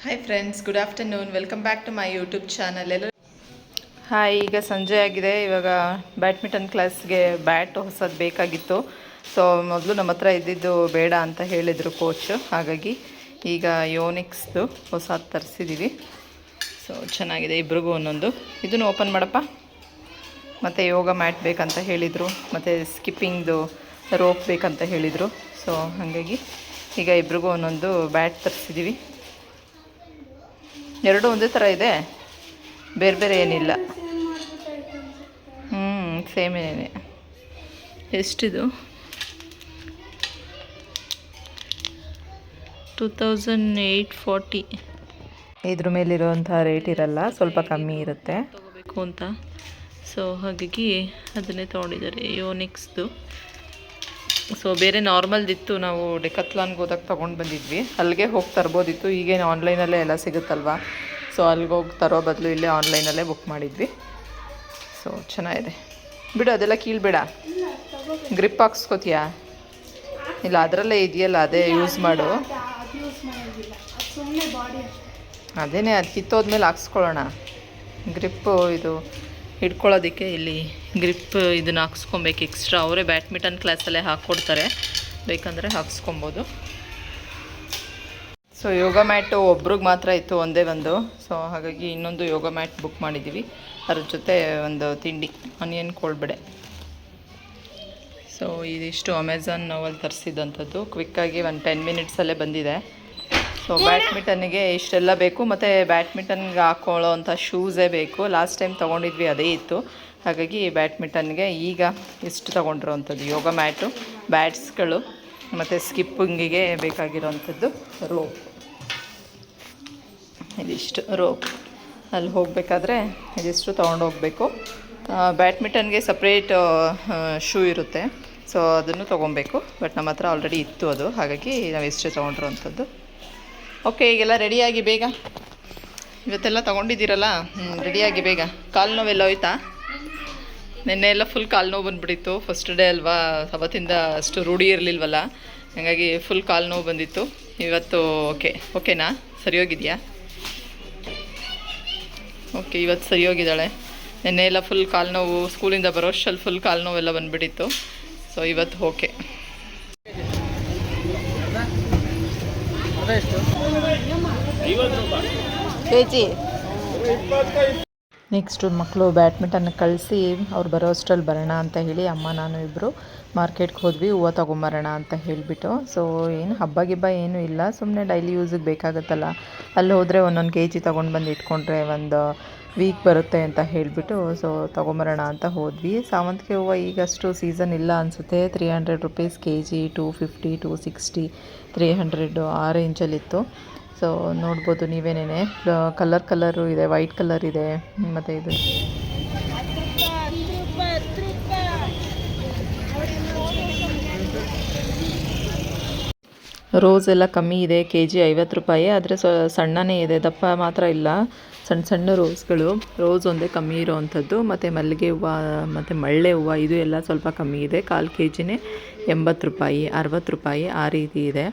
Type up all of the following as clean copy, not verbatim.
Hi friends, good afternoon. Welcome back to my YouTube channel. Hi, ಈಗ ಸಂಜೆ ಆಗಿದೆ. ಇವಾಗ ಬ್ಯಾಡ್ಮಿಂಟನ್ ಕ್ಲಾಸ್ಗೆ ಬ್ಯಾಟ್ ಹೊಸದು ಬೇಕಾಗಿತ್ತು. ಸೊ ಮೊದಲು ನಮ್ಮ ಹತ್ರ ಇದ್ದಿದ್ದು ಬೇಡ ಅಂತ ಹೇಳಿದರು ಕೋಚ್. ಹಾಗಾಗಿ ಈಗ ಯೋನಿಕ್ಸ್ದು ಹೊಸದು ತರಿಸಿದ್ದೀವಿ. ಸೊ ಚೆನ್ನಾಗಿದೆ, ಇಬ್ರಿಗೂ ಒಂದೊಂದು. ಇದನ್ನು ಓಪನ್ ಮಾಡಪ್ಪ. ಮತ್ತು ಯೋಗ ಮ್ಯಾಟ್ ಬೇಕಂತ ಹೇಳಿದರು, ಮತ್ತು ಸ್ಕಿಪ್ಪಿಂಗ್ದು ರೋಪ್ ಬೇಕಂತ ಹೇಳಿದರು. ಸೊ ಹಾಗಾಗಿ ಈಗ ಇಬ್ರಿಗೂ ಒಂದೊಂದು ಬ್ಯಾಟ್ ತರಿಸಿದ್ದೀವಿ. ಎರಡು ಒಂದೇ ಥರ ಇದೆ, ಬೇರೆ ಬೇರೆ ಏನಿಲ್ಲ. ಸೇಮ್ ಏನೇ. ಎಷ್ಟಿದು? 2840. ಇದ್ರ ಮೇಲಿರುವಂಥ ರೇಟ್ ಇರಲ್ಲ, ಸ್ವಲ್ಪ ಕಮ್ಮಿ ಇರುತ್ತೆ. ತಗೋಬೇಕು ಅಂತ, ಸೊ ಹಾಗಾಗಿ ಅದನ್ನೇ ತೊಗೊಂಡಿದ್ದಾರೆ, ಯೋನಿಕ್ಸ್ದು. ಸೊ ಬೇರೆ ನಾರ್ಮಲ್ದಿತ್ತು, ನಾವು ಡೆಕತ್ಲಾನ್ಗೆ ಹೋದಾಗ ತೊಗೊಂಡು ಬಂದಿದ್ವಿ. ಅಲ್ಲಿಗೆ ಹೋಗಿ ತರ್ಬೋದಿತ್ತು. ಈಗೇನು ಆನ್ಲೈನಲ್ಲೇ ಎಲ್ಲ ಸಿಗುತ್ತಲ್ವ, ಸೊ ಅಲ್ಲಿಗೆ ಹೋಗಿ ತರೋ ಬದಲು ಇಲ್ಲೇ ಆನ್ಲೈನಲ್ಲೇ ಬುಕ್ ಮಾಡಿದ್ವಿ. ಸೊ ಚೆನ್ನಾಗಿದೆ ಬಿಡು, ಅದೆಲ್ಲ ಕೀಳ್ಬೇಡ. ಗ್ರಿಪ್ ಹಾಕ್ಸ್ಕೊತೀಯಾ? ಇಲ್ಲ, ಅದರಲ್ಲೇ ಇದೆಯಲ್ಲ, ಅದೇ ಯೂಸ್ ಮಾಡು. ಅದೇನೇ, ಅದು ಕಿತ್ತೋದ್ಮೇಲೆ ಹಾಕ್ಸ್ಕೊಳ್ಳೋಣ. ಗ್ರಿಪ್ಪು ಇದು ಹಿಡ್ಕೊಳ್ಳೋದಕ್ಕೆ ಇಲ್ಲಿ ಗ್ರಿಪ್ ಇದನ್ನು ಹಾಕ್ಸ್ಕೊಬೇಕು ಎಕ್ಸ್ಟ್ರಾ. ಅವರೇ ಬ್ಯಾಡ್ಮಿಂಟನ್ ಕ್ಲಾಸಲ್ಲೇ ಹಾಕ್ಕೊಡ್ತಾರೆ, ಬೇಕಂದರೆ ಹಾಕ್ಸ್ಕೊಬೋದು. ಸೊ ಯೋಗ ಮ್ಯಾಟು ಒಬ್ರಿಗೆ ಮಾತ್ರ ಇತ್ತು, ಒಂದೇ ಒಂದು. ಸೊ ಹಾಗಾಗಿ ಇನ್ನೊಂದು ಯೋಗ ಮ್ಯಾಟ್ ಬುಕ್ ಮಾಡಿದ್ದೀವಿ. ಅದ್ರ ಜೊತೆ ಒಂದು ತಿಂಡಿ, ಆನಿಯನ್ ಕೋಳ್ಬಡೆ. ಸೊ ಇದಿಷ್ಟು ಅಮೆಝಾನ್ ನೋವಲ್ಲಿ ತರಿಸಿದಂಥದ್ದು. ಕ್ವಿಕ್ಕಾಗಿ ಒಂದು 10 ಮಿನಿಟ್ಸಲ್ಲೇ ಬಂದಿದೆ. ಸೊ ಬ್ಯಾಡ್ಮಿಂಟನ್ನಿಗೆ ಇಷ್ಟೆಲ್ಲ ಬೇಕು, ಮತ್ತು ಬ್ಯಾಡ್ಮಿಂಟನ್ಗೆ ಹಾಕ್ಕೊಳ್ಳೋ ಅಂಥ ಶೂಸೇ ಬೇಕು. ಲಾಸ್ಟ್ ಟೈಮ್ ತೊಗೊಂಡಿದ್ವಿ, ಅದೇ ಇತ್ತು. ಹಾಗಾಗಿ ಬ್ಯಾಡ್ಮಿಂಟನ್ಗೆ ಈಗ ಇಷ್ಟು ತೊಗೊಂಡಿರೋವಂಥದ್ದು ಯೋಗ ಮ್ಯಾಟು, ಬ್ಯಾಟ್ಸ್ಗಳು, ಮತ್ತು ಸ್ಕಿಪ್ಪಿಂಗಿಗೆ ಬೇಕಾಗಿರೋವಂಥದ್ದು ರೋಪ್. ಇದಿಷ್ಟು ರೋಪ್. ಅಲ್ಲಿ ಹೋಗಬೇಕಾದ್ರೆ ಇದಿಷ್ಟು ತೊಗೊಂಡೋಗ್ಬೇಕು. ಬ್ಯಾಡ್ಮಿಂಟನ್ಗೆ ಸಪ್ರೇಟ್ ಶೂ ಇರುತ್ತೆ, ಸೊ ಅದನ್ನು ತೊಗೊಬೇಕು. ಬಟ್ ನಮ್ಮ ಹತ್ರ ಆಲ್ರೆಡಿ ಇತ್ತು ಅದು, ಹಾಗಾಗಿ ನಾವು ಇಷ್ಟೇ ತೊಗೊಂಡಿರೋವಂಥದ್ದು. ಓಕೆ, ಈಗೆಲ್ಲ ರೆಡಿಯಾಗಿ ಬೇಗ. ಇವತ್ತೆಲ್ಲ ತೊಗೊಂಡಿದ್ದೀರಲ್ಲ, ರೆಡಿಯಾಗಿ ಬೇಗ. ಕಾಲು ನೋವೆಲ್ಲ ಹೋಯ್ತಾ? ನಿನ್ನೆ ಎಲ್ಲ ಫುಲ್ ಕಾಲು ನೋವು ಬಂದುಬಿಟ್ಟಿತ್ತು. ಫಸ್ಟ್ ಡೇ ಅಲ್ವಾ, ಅವತ್ತಿಂದ ಅಷ್ಟು ರೂಢಿ ಇರಲಿಲ್ವಲ್ಲ, ಹಾಗಾಗಿ ಫುಲ್ ಕಾಲು ನೋವು ಬಂದಿತ್ತು. ಇವತ್ತು ಓಕೆನಾ? ಸರಿ ಹೋಗಿದೆಯಾ? ಓಕೆ, ಇವತ್ತು ಸರಿ ಹೋಗಿದ್ದಾಳೆ. ನಿನ್ನೆ ಎಲ್ಲ ಫುಲ್ ಕಾಲು ನೋವು, ಸ್ಕೂಲಿಂದ ಬರೋಷ್ಟಲ್ಲಿ ಫುಲ್ ಕಾಲು ನೋವೆಲ್ಲ ಬಂದುಬಿಟ್ಟಿತ್ತು. ಸೊ ಇವತ್ತು ಓಕೆ. ಕೆಜಿ ನೆಕ್ಸ್ಟು ಮಕ್ಕಳು ಬ್ಯಾಡ್ಮಿಂಟನ್ ಕಳಿಸಿ ಅವ್ರು ಬರೋ ಅಷ್ಟರಲ್ಲಿ ಬರೋಣ ಅಂತ ಹೇಳಿ ಅಮ್ಮ ನಾನು ಇಬ್ಬರು ಮಾರ್ಕೆಟ್ಗೆ ಹೋದ್ವಿ, ಹೂವು ತೊಗೊಂಬರೋಣ ಅಂತ ಹೇಳಿಬಿಟ್ಟು. ಸೊ ಏನು ಹಬ್ಬ ಗಿಬ್ಬ ಏನೂ ಇಲ್ಲ, ಸುಮ್ಮನೆ ಡೈಲಿ ಯೂಸಿಗೆ ಬೇಕಾಗುತ್ತಲ್ಲ. ಅಲ್ಲಿ ಹೋದರೆ ಒಂದೊಂದು ಕೆಜಿ ತೊಗೊಂಡು ಬಂದು ಇಟ್ಕೊಂಡ್ರೆ ಒಂದು ವೀಕ್ ಬರುತ್ತೆ ಅಂತ ಹೇಳಿಬಿಟ್ಟು ಸೊ ತೊಗೊಂಬರೋಣ ಅಂತ ಹೋದ್ವಿ. ಸಾವಂತಿಗೆ ಹೂವು ಈಗಷ್ಟು ಸೀಸನ್ ಇಲ್ಲ ಅನಿಸುತ್ತೆ. 300 ರುಪೀಸ್ ಕೆಜಿ, 250, 260, 300 ಆ ರೇಂಜಲ್ಲಿತ್ತು. ಸೊ ನೋಡ್ಬೋದು ನೀವೇನೇ. ಕಲರು ಇದೆ, ವೈಟ್ ಕಲರ್ ಇದೆ, ಮತ್ತು ಇದು ರೋಸ್ ಎಲ್ಲ ಕಮ್ಮಿ ಇದೆ. ಕೆಜಿ 50 ರೂಪಾಯಿ, ಆದರೆ ಸಣ್ಣನೇ ಇದೆ, ದಪ್ಪ ಮಾತ್ರ ಇಲ್ಲ. ಸಣ್ಣ ಸಣ್ಣ ರೋಸ್ಗಳು, ರೋಸ್ ಒಂದೇ ಕಮ್ಮಿ ಇರೋವಂಥದ್ದು. ಮತ್ತು ಮಲ್ಲಿಗೆ ಹೂವು ಮತ್ತು ಮಳ್ಳೆ ಹೂವು ಇದು ಎಲ್ಲ ಸ್ವಲ್ಪ ಕಮ್ಮಿ ಇದೆ. 1/4 ಕೆಜಿನೇ 80 ರೂಪಾಯಿ, 60 ರೂಪಾಯಿ ಆ ರೀತಿ ಇದೆ.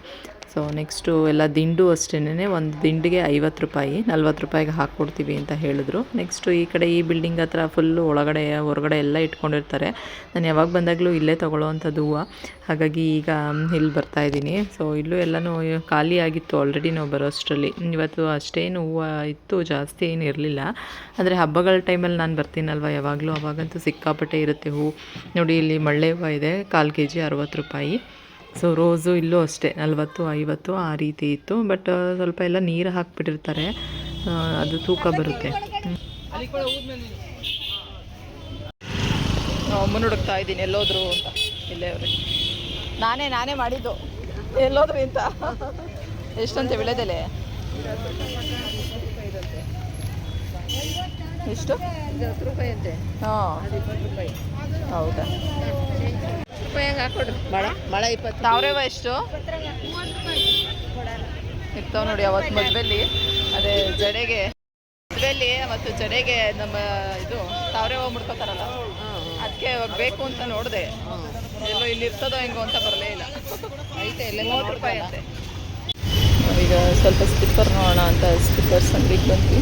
ಸೊ ನೆಕ್ಸ್ಟು ಎಲ್ಲ ದಿಂಡು ಅಷ್ಟೇನೆ, ಒಂದು ದಿಂಡಿಗೆ 50 ರೂಪಾಯಿ, 40 ರೂಪಾಯಿಗೆ ಹಾಕ್ಕೊಡ್ತೀವಿ ಅಂತ ಹೇಳಿದ್ರು. ನೆಕ್ಸ್ಟು ಈ ಕಡೆ ಈ ಬಿಲ್ಡಿಂಗ್ ಹತ್ರ ಫುಲ್ಲು ಹೊರಗಡೆ ಎಲ್ಲ ಇಟ್ಕೊಂಡಿರ್ತಾರೆ. ನಾನು ಯಾವಾಗ ಬಂದಾಗಲೂ ಇಲ್ಲೇ ತೊಗೊಳ್ಳೋವಂಥದ್ದು ಹೂವು, ಹಾಗಾಗಿ ಈಗ ಇಲ್ಲಿ ಬರ್ತಾಯಿದ್ದೀನಿ. ಸೊ ಇಲ್ಲೂ ಎಲ್ಲನೂ ಖಾಲಿ ಆಗಿತ್ತು ಆಲ್ರೆಡಿ ನಾವು ಬರೋ ಅಷ್ಟರಲ್ಲಿ. ಇವತ್ತು ಅಷ್ಟೇನು ಹೂವು ಇತ್ತು, ಜಾಸ್ತಿ ಏನು ಇರಲಿಲ್ಲ. ಅಂದರೆ ಹಬ್ಬಗಳ ಟೈಮಲ್ಲಿ ನಾನು ಬರ್ತೀನಲ್ವ ಯಾವಾಗಲೂ, ಅವಾಗಂತೂ ಸಿಕ್ಕಾಪಟ್ಟೆ ಇರುತ್ತೆ ಹೂವು. ನೋಡಿ, ಇಲ್ಲಿ ಮಳ್ಳೆ ಹೂವು ಇದೆ, 1/4 ಕೆಜಿ 60 ರೂಪಾಯಿ. ಸೊ ರೋಸು ಇಲ್ಲೂ ಅಷ್ಟೇ 40, 50 ಆ ರೀತಿ ಇತ್ತು. ಬಟ್ ಸ್ವಲ್ಪ ಎಲ್ಲ ನೀರು ಹಾಕಿಬಿಟ್ಟಿರ್ತಾರೆ, ಅದು ತೂಕ ಬರುತ್ತೆ. ಅಮ್ಮನ ಹುಡುಕ್ತಾ ಇದ್ದೀನಿ ಎಲ್ಲೋದ್ರು ಅಂತ. ಇಲ್ಲೇ ಅವ್ರಿಗೆ ನಾನೇ ಮಾಡಿದ್ದು, ಎಲ್ಲೋದ್ರಿ ಅಂತ. ಎಷ್ಟಂತೆ ವಿಳೆದೆಲೆ? ಎಷ್ಟು? 10 ರೂಪಾಯಿ ಅಂತೆ. ಹಾಂ, 20 ರೂಪಾಯಿ. ಹೌದಾ? ಹಾಕೊಡ್ರಿ. ಮಳ 20. ತಾವ್ರೇವ ಎಷ್ಟು ಇರ್ತಾವೆ ನೋಡಿ. ಅವತ್ತು ಮದುವೆಯಲ್ಲಿ, ಅದೇ ಜಡೆಗೆ ಮದುವೆಯಲ್ಲಿ ಮತ್ತು ಜಡೆಗೆ ನಮ್ಮ ಇದು ತಾವ್ರೆ ಹೂವು ಮುಡ್ಕೋತಾರಲ್ಲ, ಅದಕ್ಕೆ ಬೇಕು ಅಂತ ನೋಡಿದೆ. ಎಲ್ಲೋ ಇಲ್ಲಿ ಇರ್ತದೋ ಹೆಂಗೋ ಅಂತ ಬರಲೇ ಇಲ್ಲ. ಐತೆ ಎಲ್ಲ 30 ರೂಪಾಯಿ ಅಂತೆ. ನಾವೀಗ ಸ್ವಲ್ಪ ಸ್ಲಿಪ್ಪರ್ ನೋಡೋಣ ಅಂತ ಸ್ಲಿಪ್ಪರ್ಸ್ ಅಂಗಡಿಗೆ ಬಂದ್ವಿ.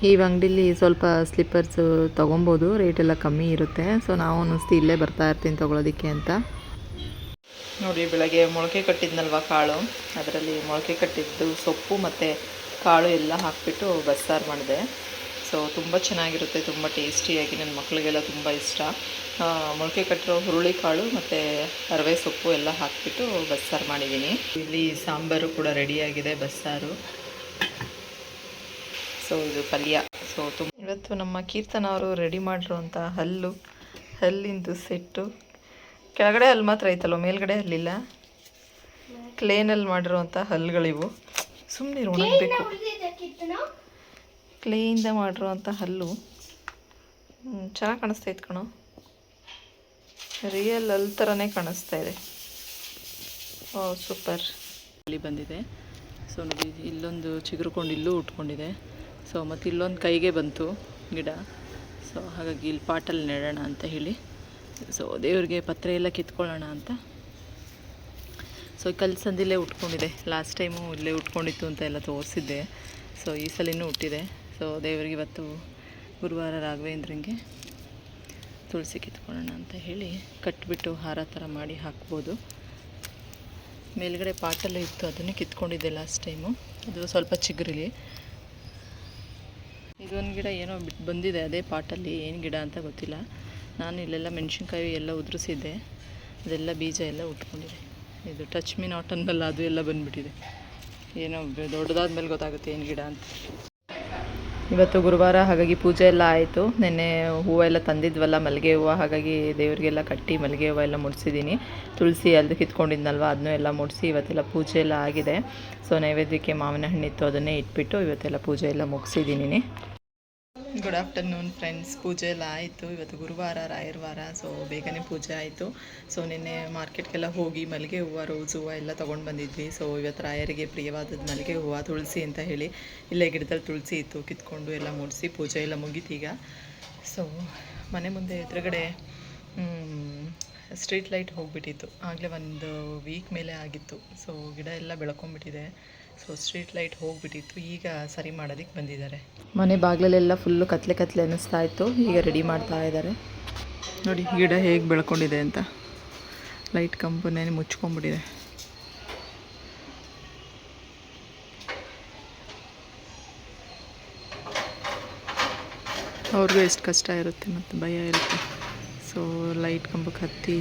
ಈ ಅಂಗಡಿಲಿ ಸ್ವಲ್ಪ ಸ್ಲಿಪ್ಪರ್ಸ್ ತೊಗೊಬೋದು, ರೇಟೆಲ್ಲ ಕಮ್ಮಿ ಇರುತ್ತೆ. ಸೊ ನಾವು ಅನ್ನಿಸ್ತು ಇಲ್ಲೇ ಬರ್ತಾ ಇರ್ತೀನಿ ತೊಗೊಳೋದಕ್ಕೆ ಅಂತ. ನೋಡಿ, ಬೆಳಗ್ಗೆ ಮೊಳಕೆ ಕಟ್ಟಿದ್ನಲ್ವ ಕಾಳು, ಅದರಲ್ಲಿ ಮೊಳಕೆ ಕಟ್ಟಿದ್ದು ಸೊಪ್ಪು ಮತ್ತು ಕಾಳು ಎಲ್ಲ ಹಾಕಿಬಿಟ್ಟು ಬಸ್ಸಾರು ಮಾಡಿದೆ. ಸೊ ತುಂಬ ಚೆನ್ನಾಗಿರುತ್ತೆ, ತುಂಬ ಟೇಸ್ಟಿಯಾಗಿ. ನನ್ನ ಮಕ್ಕಳಿಗೆಲ್ಲ ತುಂಬ ಇಷ್ಟ. ಮೊಳಕೆ ಕಟ್ಟಿರೋ ಹುರುಳಿ ಕಾಳು ಮತ್ತು ಅರವೆ ಸೊಪ್ಪು ಎಲ್ಲ ಹಾಕಿಬಿಟ್ಟು ಬಸ್ಸಾರು ಮಾಡಿದ್ದೀನಿ. ಇಲ್ಲಿ ಸಾಂಬಾರು ಕೂಡ ರೆಡಿಯಾಗಿದೆ, ಬಸ್ಸಾರು. ಸೊ ಇದು ಪಲ್ಯ. ಸೊ ಇವತ್ತು ನಮ್ಮ ಕೀರ್ತನ ಅವರು ರೆಡಿ ಮಾಡಿರುವಂಥ ಹಲ್ಲಿಂದು ಸೆಟ್ಟು. ಕೆಳಗಡೆ ಹಲ್ಲು ಮಾತ್ರ ಐತಲ್ವ, ಮೇಲ್ಗಡೆ ಹಲ್ಲಿಲ್ಲ. ಕ್ಲೇನಲ್ಲಿ ಮಾಡಿರುವಂಥ ಹಲ್ಲುಗಳಿವು. ಸುಮ್ಮನೆ ಒಣಗಬೇಕು. ಕ್ಲೇಯಿಂದ ಮಾಡಿರುವಂಥ ಹಲ್ಲು ಚೆನ್ನಾಗಿ ಕಾಣಿಸ್ತೈತೆ ಕಣೋ. ರಿಯಲ್ ಹಲ್ಲು ಥರನೇ ಕಾಣಿಸ್ತಾ ಇದೆ. ಓ ಸೂಪರ್. ಇಲ್ಲಿ ಬಂದಿದೆ. ಸೊ ನೋಡಿ, ಇಲ್ಲೊಂದು ಚಿಗುರುಕೊಂಡು ಇಲ್ಲೂ ಉಟ್ಕೊಂಡಿದೆ. ಸೊ ಮತ್ತು ಇಲ್ಲೊಂದು ಕೈಗೆ ಬಂತು ಗಿಡ. ಸೊ ಹಾಗಾಗಿ ಇಲ್ಲಿ ಪಾಟಲ್ಲಿ ನೆಡೋಣ ಅಂತ ಹೇಳಿ, ಸೊ ದೇವ್ರಿಗೆ ಪತ್ರೆ ಎಲ್ಲ ಕಿತ್ಕೊಳ್ಳೋಣ ಅಂತ. ಸೊ ಕಲ್ಸಂದಿಲ್ಲೇ ಉಟ್ಕೊಂಡಿದೆ. ಲಾಸ್ಟ್ ಟೈಮು ಇಲ್ಲೇ ಉಟ್ಕೊಂಡಿತ್ತು ಅಂತ ಎಲ್ಲ ತೋರಿಸಿದ್ದೆ. ಸೊ ಈ ಸಲಿನೂ ಹುಟ್ಟಿದೆ. ಸೊ ದೇವ್ರಿಗೆ ಇವತ್ತು ಗುರುವಾರ ರಾಘವೇಂದ್ರಂಗೆ ತುಳಸಿ ಕಿತ್ಕೊಳ್ಳೋಣ ಅಂತ ಹೇಳಿ ಕಟ್ಬಿಟ್ಟು ಹಾರ ಥರ ಮಾಡಿ ಹಾಕ್ಬೋದು. ಮೇಲ್ಗಡೆ ಪಾಟಲ್ಲೇ ಇತ್ತು, ಅದನ್ನೇ ಕಿತ್ಕೊಂಡಿದ್ದೆ ಲಾಸ್ಟ್ ಟೈಮು. ಅದು ಸ್ವಲ್ಪ ಚಿಗುರಿಲಿ. ಇದೊಂದು ಗಿಡ ಏನೋ ಬಿಟ್ಟು ಬಂದಿದೆ ಅದೇ ಪಾಟಲ್ಲಿ. ಏನು ಗಿಡ ಅಂತ ಗೊತ್ತಿಲ್ಲ. ನಾನು ಇಲ್ಲೆಲ್ಲ ಮೆಣಸಿನ್ಕಾಯಿ ಎಲ್ಲ ಉದುರಿಸಿದ್ದೆ, ಅದೆಲ್ಲ ಬೀಜ ಎಲ್ಲ ಉಟ್ಕೊಂಡಿದೆ. ಇದು ಟಚ್ ಮೀ ನಾಟ್ ಅನ್ನಲ್ಲ, ಅದು ಎಲ್ಲ ಬಂದುಬಿಟ್ಟಿದೆ. ಏನೋ ದೊಡ್ಡದಾದ ಮೇಲೆ ಗೊತ್ತಾಗುತ್ತೆ ಏನು ಗಿಡ ಅಂತ. ಇವತ್ತು ಗುರುವಾರ, ಹಾಗಾಗಿ ಪೂಜೆ ಎಲ್ಲ ಆಯಿತು. ನೆನ್ನೆ ಹೂವೆಲ್ಲ ತಂದಿದ್ವಲ್ಲ, ಮಲ್ಲಿಗೆ ಹೂವು, ಹಾಗಾಗಿ ದೇವರಿಗೆಲ್ಲ ಕಟ್ಟಿ ಮಲ್ಲಿಗೆ ಹೂವು ಎಲ್ಲ ಮುಡಿಸಿದ್ದೀನಿ. ತುಳಸಿ ಅಲ್ಲಿ ಕಿತ್ಕೊಂಡಿದ್ನಲ್ವ, ಅದನ್ನೂ ಎಲ್ಲ ಮುಡಿಸಿ ಇವತ್ತೆಲ್ಲ ಪೂಜೆ ಎಲ್ಲ ಆಗಿದೆ. ಸೊ ನೈವೇದ್ಯಕ್ಕೆ ಮಾವಿನ ಹಣ್ಣಿತ್ತು, ಅದನ್ನೇ ಇಟ್ಬಿಟ್ಟು ಇವತ್ತೆಲ್ಲ ಪೂಜೆ ಎಲ್ಲ ಮುಗಿಸಿದ್ದೀನಿ. Good afternoon friends. ಪೂಜೆ ಎಲ್ಲ ಆಯಿತು. ಇವತ್ತು ಗುರುವಾರ, ರಾಯರ ವಾರ. ಸೊ ಬೇಗನೆ ಪೂಜೆ ಆಯಿತು. ಸೊ ನಿನ್ನೆ ಮಾರ್ಕೆಟ್ಗೆಲ್ಲ ಹೋಗಿ ಮಲ್ಲಿಗೆ ಹೂವು, ರೋಸ್ ಹೂವು ಎಲ್ಲ ತೊಗೊಂಡು ಬಂದಿದ್ವಿ. ಸೊ ಇವತ್ತು ರಾಯರಿಗೆ ಪ್ರಿಯವಾದದ್ದು ಮಲ್ಲಿಗೆ ಹೂವು, ತುಳಸಿ ಅಂತ ಹೇಳಿ ಇಲ್ಲೇ ಗಿಡದಲ್ಲಿ ತುಳಸಿ ಇತ್ತು, ಕಿತ್ಕೊಂಡು ಎಲ್ಲ ಮುಡಿಸಿ ಪೂಜೆ ಎಲ್ಲ ಮುಗೀತೀಗ. ಸೊ ಮನೆ ಮುಂದೆ ಎದುರುಗಡೆ ಸ್ಟ್ರೀಟ್ ಲೈಟ್ ಹೋಗಿಬಿಟ್ಟಿತ್ತು. ಆಗಲೇ ಒಂದು ವೀಕ್ ಮೇಲೆ ಆಗಿತ್ತು. ಸೊ ಗಿಡ ಎಲ್ಲ ಬೆಳ್ಕೊಂಬಿಟ್ಟಿದೆ. ಸೊ ಸ್ಟ್ರೀಟ್ ಲೈಟ್ ಹೋಗಿಬಿಟ್ಟಿತ್ತು. ಈಗ ಸರಿ ಮಾಡೋದಕ್ಕೆ ಬಂದಿದ್ದಾರೆ. ಮನೆ ಬಾಗಿಲಲ್ಲೆಲ್ಲ ಫುಲ್ಲು ಕತ್ಲೆ ಅನ್ನಿಸ್ತಾ ಇತ್ತು. ಈಗ ರೆಡಿ ಮಾಡ್ತಾ ಇದ್ದಾರೆ. ನೋಡಿ ಗಿಡ ಹೇಗೆ ಬೆಳ್ಕೊಂಡಿದೆ ಅಂತ. ಲೈಟ್ ಕಂಪನೇ ಮುಚ್ಕೊಂಡ್ಬಿಟ್ಟಿದೆ. ಅವ್ರಿಗೂ ಎಷ್ಟು ಕಷ್ಟ ಇರುತ್ತೆ ಮತ್ತು ಭಯ ಇರುತ್ತೆ. ಸೊ ಲೈಟ್ ಕಂಬಕ್ಕೆ ಹತ್ತಿ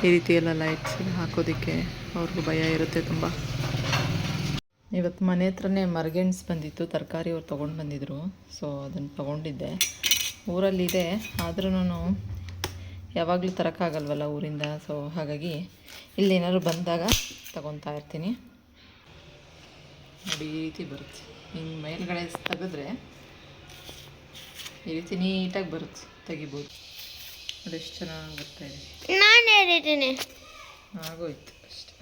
ಈ ರೀತಿ ಎಲ್ಲ ಲೈಟ್ಸ್ ಹಾಕೋದಕ್ಕೆ ಅವ್ರಿಗೂ ಭಯ ಇರುತ್ತೆ ತುಂಬ. ಇವತ್ತು ಮನೆ ಹತ್ರನೇ ಮರಗೆಣ್ಸು ಬಂದಿತ್ತು, ತರಕಾರಿ ಅವ್ರು ತೊಗೊಂಡು ಬಂದಿದ್ದರು. ಸೊ ಅದನ್ನು ತೊಗೊಂಡಿದ್ದೆ. ಊರಲ್ಲಿದೆ, ಆದ್ರೂ ಯಾವಾಗಲೂ ತರೋಕ್ಕಾಗಲ್ವಲ್ಲ ಊರಿಂದ. ಸೊ ಹಾಗಾಗಿ ಇಲ್ಲೇನಾದ್ರು ಬಂದಾಗ ತೊಗೊತಾ ಇರ್ತೀನಿ. ನೋಡಿ ಈ ರೀತಿ ಬರುತ್ತೆ. ಹಿಂಗೆ ಮೇಲ್ಗಡೆ ತೆಗೆದ್ರೆ ಈ ರೀತಿ ನೀಟಾಗಿ ಬರುತ್ತೆ, ತೆಗಿಬೋದು. ನೋಡಿ ಎಷ್ಟು ಚೆನ್ನಾಗಿ ಬರ್ತಾಯಿದೆ. ನಾನು ಹೇಳಿದ್ದೀನಿ, ಆಗೋಯ್ತು ಅಷ್ಟೇ.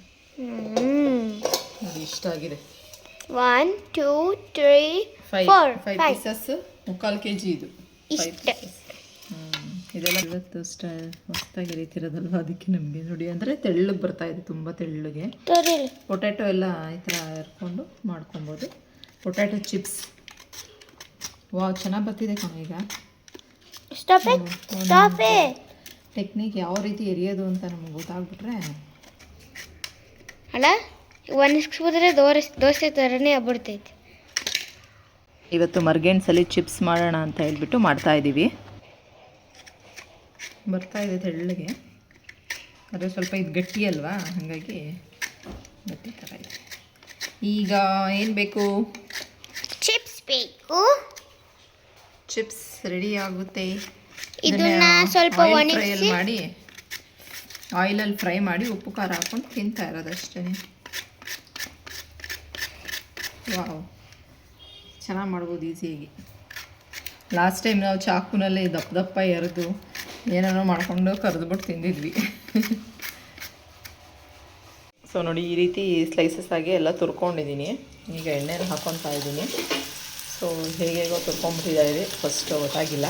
ನೋಡಿ ಇಷ್ಟಾಗಿದೆ. 1 2 3 4 5 ಪೀಸಸ್, 3/4 kg ಇದು. 5 ಪೀಸಸ್. ಇದೆಲ್ಲ ಇವತ್ತು ಹೊಸದಾಗಿ ರೀತಿರೋದಲ್ವ, ಅದಕ್ಕೆ ನಮಗೆ ನೋಡಿ ಅಂದರೆ ತೆಳ್ಳಗೆ ಬರ್ತಾಯಿದೆ, ತುಂಬ ತೆಳ್ಳಗೆ. ಪೊಟ್ಯಾಟೊ ಎಲ್ಲ ಈ ಥರ ಹರ್ಕೊಂಡು ಮಾಡ್ಕೊಬೋದು. Potato chips. ವಾವ್, ಚೆನ್ನಾಗಿ ಬರ್ತಿದೆ ಕಣ. ಈಗ ಟೆಕ್ನಿಕ್ ಯಾವ ರೀತಿ ಎರಿಯೋದು ಅಂತ ನಮಗೆ ಗೊತ್ತಾಗ್ಬಿಟ್ರೆ ಅಲ್ಲ, ಒಣಗಿಸ್ಬಿಟ್ರೆ ದೋಸೆ ಥರನೇ ಆಗ್ಬಿಡ್ತೈತೆ. ಇವತ್ತು ಮರ್ಗೆಣ್ಸಲ್ಲಿ ಚಿಪ್ಸ್ ಮಾಡೋಣ ಅಂತ ಹೇಳ್ಬಿಟ್ಟು ಮಾಡ್ತಾಯಿದ್ದೀವಿ. ಬರ್ತಾಯಿದೆ ತೆಳ್ಳಗೆ, ಆದರೆ ಸ್ವಲ್ಪ ಇದು ಗಟ್ಟಿ ಅಲ್ವಾ, ಹಾಗಾಗಿ ಗಟ್ಟಿ ಥರ ಇದೆ. ಈಗ ಏನು ಬೇಕು? ಚಿಪ್ಸ್ ಬೇಕು. ಚಿಪ್ಸ್ ರೆಡಿ ಆಗುತ್ತೆ. ಇದನ್ನ ಸ್ವಲ್ಪ ಫ್ರೈಯಲ್ಲಿ ಮಾಡಿ, ಆಯಿಲಲ್ಲಿ ಫ್ರೈ ಮಾಡಿ ಉಪ್ಪು ಖಾರ ಹಾಕ್ಕೊಂಡು ತಿಂತಾ ಇರೋದಷ್ಟೇ. ವಾವ್, ಚೆನ್ನಾಗಿ ಮಾಡ್ಬೋದು ಈಸಿಯಾಗಿ. ಲಾಸ್ಟ್ ಟೈಮ್ ನಾವು ಚಾಕುನಲ್ಲಿ ದಪ್ಪ ಎರೆದು ಏನೇನೋ ಮಾಡ್ಕೊಂಡು ಕರೆದ್ಬಿಟ್ಟು ತಿಂದಿದ್ವಿ. ಸೊ ನೋಡಿ ಈ ರೀತಿ ಸ್ಲೈಸಸ್ ಆಗಿ ಎಲ್ಲ ತುರ್ಕೊಂಡಿದ್ದೀನಿ. ಈಗ ಎಣ್ಣೆನ ಹಾಕ್ಕೊತಾ ಇದ್ದೀನಿ. ಸೊ ಹೇಗೇಗೋ ತುರ್ಕೊಂಡ್ಬಿಟ್ಟಿದ್ದಾಯಿದೆ, ಫಸ್ಟ್ ಗೊತ್ತಾಗಿಲ್ಲ.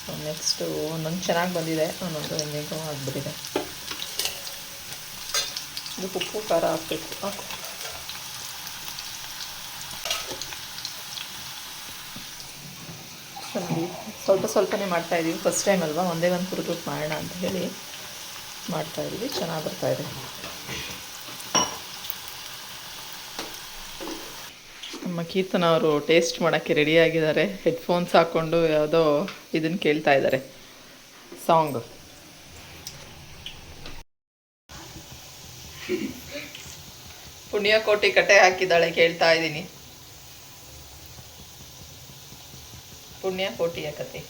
ಸೊ ನೆಕ್ಸ್ಟು ಒಂದೊಂದು ಚೆನ್ನಾಗಿ ಬಂದಿದೆ, ಒಂದೊಂದು ಹೆಂಗೇಗೋ ಆಗಿಬಿಟ್ಟಿದೆ. ಇದಕ್ಕೆ ಉಪ್ಪು ಖಾರ ಹಾಕಬೇಕು. ಹಾಕು. ಸ್ವಲ್ಪ ಸ್ವಲ್ಪನೇ ಮಾಡ್ತಾಯಿದ್ದೀವಿ, ಫಸ್ಟ್ ಟೈಮ್ ಅಲ್ವಾ, ಒಂದೇ ಒಂದು ಕುರಿತು ಮಾಡೋಣ ಅಂತ ಹೇಳಿ ಮಾಡ್ತಾಯಿದ್ದೀವಿ. ಚೆನ್ನಾಗಿ ಬರ್ತಾಯಿದೆ. ನಮ್ಮ ಕೀರ್ತನ ಅವರು ಟೇಸ್ಟ್ ಮಾಡೋಕ್ಕೆ ರೆಡಿಯಾಗಿದ್ದಾರೆ. ಹೆಡ್ಫೋನ್ಸ್ ಹಾಕ್ಕೊಂಡು ಯಾವುದೋ ಇದನ್ನು ಕೇಳ್ತಾ ಇದ್ದಾರೆ, ಸಾಂಗ್. ಪುಣ್ಯಕೋಟಿ ಕಟ್ಟೆ ಹಾಕಿದ್ದಾಳೆ, ಕೇಳ್ತಾ ಇದ್ದೀನಿ. ಪುಣ್ಯಕೋಟಿಯ ಕತೆ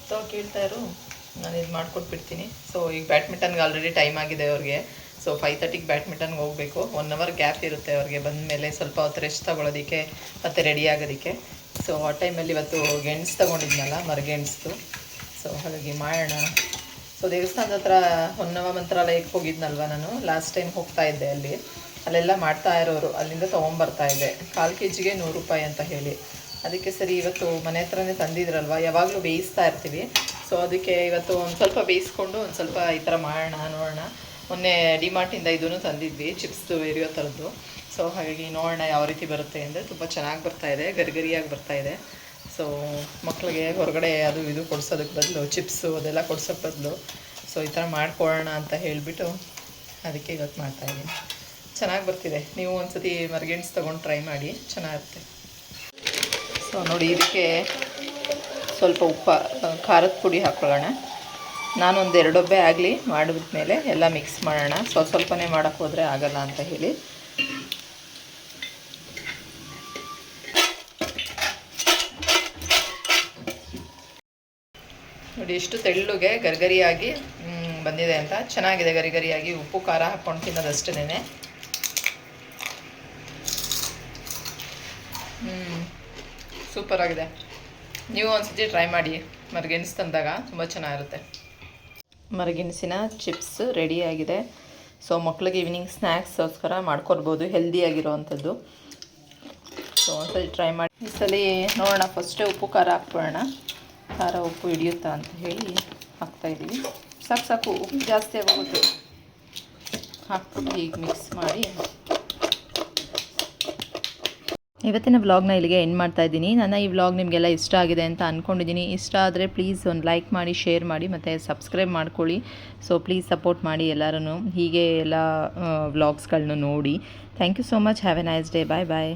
ಸೊ ಕೇಳ್ತಾ ಇರು, ನಾನು ಇದು ಮಾಡ್ಕೊಟ್ಬಿಡ್ತೀನಿ. ಸೊ ಈಗ ಬ್ಯಾಡ್ಮಿಂಟನ್ಗೆ ಆಲ್ರೆಡಿ ಟೈಮ್ ಆಗಿದೆ ಅವ್ರಿಗೆ. ಸೊ 5:30ಗೆ ಬ್ಯಾಡ್ಮಿಂಟನ್ಗೆ ಹೋಗಬೇಕು. 1 ಅವರ್ ಗ್ಯಾಪ್ ಇರುತ್ತೆ ಅವ್ರಿಗೆ. ಬಂದ ಮೇಲೆ ಸ್ವಲ್ಪ ಹೊತ್ತು ರೆಸ್ಟ್ ತೊಗೊಳೋದಕ್ಕೆ ಮತ್ತು ರೆಡಿ ಆಗೋದಕ್ಕೆ. ಸೊ ಆ ಟೈಮಲ್ಲಿ ಇವತ್ತು ಗೆಣಸು ತೊಗೊಂಡಿದ್ನಲ್ಲ, ಮರಗೆಣಸು. ಸೊ ಹಾಗಾಗಿ ಮಾಡೋಣ. ಸೊ ದೇವಸ್ಥಾನದ ಹತ್ರ ಹೊನ್ನವ ಮಂತ್ರಾಲಯಕ್ಕೆ ಹೋಗಿದ್ನಲ್ವ ನಾನು, ಲಾಸ್ಟ್ ಟೈಮ್ ಹೋಗ್ತಾ ಇದ್ದೆ ಅಲ್ಲಿ. ಅಲ್ಲೆಲ್ಲ ಮಾಡ್ತಾ ಇರೋರು, ಅಲ್ಲಿಂದ ತೊಗೊಂಬರ್ತಾಯಿದ್ದೆ. 1/4 kg 100 ರೂಪಾಯಿ ಅಂತ ಹೇಳಿ. ಅದಕ್ಕೆ ಸರಿ ಇವತ್ತು ಮನೆ ಹತ್ರನೇ ತಂದಿದ್ರಲ್ವ, ಯಾವಾಗಲೂ ಬೇಯಿಸ್ತಾ ಇರ್ತೀವಿ. ಸೊ ಅದಕ್ಕೆ ಇವತ್ತು ಒಂದು ಸ್ವಲ್ಪ ಬೇಯಿಸ್ಕೊಂಡು ಒಂದು ಸ್ವಲ್ಪ ಈ ಥರ ಮಾಡೋಣ, ನೋಡೋಣ. ಮೊನ್ನೆ ಡಿಮಾರ್ಟಿಂದ ಇದನ್ನು ತಂದಿದ್ವಿ, ಚಿಪ್ಸ್ದು ಎರಿಯೋ ಥರದ್ದು. ಸೊ ಹಾಗಾಗಿ ನೋಡೋಣ ಯಾವ ರೀತಿ ಬರುತ್ತೆ ಅಂದರೆ. ತುಂಬ ಚೆನ್ನಾಗಿ ಬರ್ತಾಯಿದೆ, ಗರಿಗರಿಯಾಗಿ ಬರ್ತಾಯಿದೆ. ಸೊ ಮಕ್ಕಳಿಗೆ ಹೊರಗಡೆ ಅದು ಇದು ಕೊಡ್ಸೋದಕ್ಕೆ ಬದಲು, ಚಿಪ್ಸು ಅದೆಲ್ಲ ಕೊಡ್ಸೋಕ್ಕೆ ಬದಲು ಸೊ ಈ ಥರ ಮಾಡ್ಕೊಳ್ಳೋಣ ಅಂತ ಹೇಳಿಬಿಟ್ಟು ಅದಕ್ಕೆ ಇವತ್ತು ಮಾಡ್ತಾಯಿದ್ದೀನಿ. ಚೆನ್ನಾಗಿ ಬರ್ತಿದೆ. ನೀವು ಒಂದು ಸತಿ ಮರಗೆಣಸು ತೊಗೊಂಡು ಟ್ರೈ ಮಾಡಿ, ಚೆನ್ನಾಗಿರುತ್ತೆ. ಸೊ ನೋಡಿ, ಇದಕ್ಕೆ ಸ್ವಲ್ಪ ಖಾರದ ಪುಡಿ ಹಾಕ್ಕೊಳ್ಳೋಣ. ನಾನೊಂದು 2 ಡಬ್ಬೆ ಆಗಲಿ ಮಾಡಿದ್ಮೇಲೆ ಎಲ್ಲ ಮಿಕ್ಸ್ ಮಾಡೋಣ. ಸ್ವಲ್ಪನೇ ಮಾಡೋಕ್ಕೆ ಹೋದರೆ ಆಗಲ್ಲ ಅಂತ ಹೇಳಿ. ನೋಡಿ ಎಷ್ಟು ತೆಳ್ಳುಗೆ ಗರಿಗರಿಯಾಗಿ ಬಂದಿದೆ ಅಂತ. ಚೆನ್ನಾಗಿದೆ ಗರಿಗರಿಯಾಗಿ. ಉಪ್ಪು ಖಾರ ಹಾಕ್ಕೊಂಡು ತಿನ್ನೋದಷ್ಟೇ. ಸೂಪರಾಗಿದೆ. ನೀವು ಒಂದ್ಸತಿ ಟ್ರೈ ಮಾಡಿ, ಮರಗೆಣಸು ತಂದಾಗ ತುಂಬ ಚೆನ್ನಾಗಿರುತ್ತೆ. ಮರಗೆಣಸಿನ ಚಿಪ್ಸ್ ರೆಡಿಯಾಗಿದೆ. ಸೊ ಮಕ್ಕಳಿಗೆ ಈವ್ನಿಂಗ್ ಸ್ನ್ಯಾಕ್ಸ್ಗೋಸ್ಕರ ಮಾಡ್ಕೊಡ್ಬೋದು, ಹೆಲ್ದಿಯಾಗಿರೋ ಅಂಥದ್ದು. ಸೊ ಒಂದ್ಸತಿ ಟ್ರೈ ಮಾಡಿ. ಈ ಸಲ ನೋಡೋಣ, ಫಸ್ಟೇ ಉಪ್ಪು ಖಾರ ಹಾಕ್ಕೊಳ್ಳೋಣ. ಖಾರ ಉಪ್ಪು ಹಿಡಿಯುತ್ತಾ ಅಂತ ಹೇಳಿ ಹಾಕ್ತಾಯಿದ್ದೀವಿ. ಸಾಕು, ಉಪ್ಪು ಜಾಸ್ತಿ ಆಗೋಗುತ್ತೆ. ಹಾಕ್ಬಿಟ್ಟು ಈಗ ಮಿಕ್ಸ್ ಮಾಡಿ. ಇವತ್ತಿನ ವ್ಲಾಗ್ನ ಇಲ್ಲಿಗೆ ಎಂಡ್ ಮಾಡ್ತಾ ಇದ್ದೀನಿ. ನನ್ನ ಈ ವ್ಲಾಗ್ ನಿಮಗೆಲ್ಲ ಇಷ್ಟ ಆಗಿದೆ ಅಂತ ಅಂದ್ಕೊಂಡಿದ್ದೀನಿ. ಇಷ್ಟ ಆದರೆ ಪ್ಲೀಸ್ ಒಂದು ಲೈಕ್ ಮಾಡಿ, ಶೇರ್ ಮಾಡಿ ಮತ್ತು ಸಬ್ಸ್ಕ್ರೈಬ್ ಮಾಡ್ಕೊಳ್ಳಿ. ಸೊ ಪ್ಲೀಸ್ ಸಪೋರ್ಟ್ ಮಾಡಿ ಎಲ್ಲರೂ. ಹೀಗೆ ಎಲ್ಲ ವ್ಲಾಗ್ಸ್ಗಳನ್ನ ನೋಡಿ. Thank you so much. Have a nice day. Bye bye.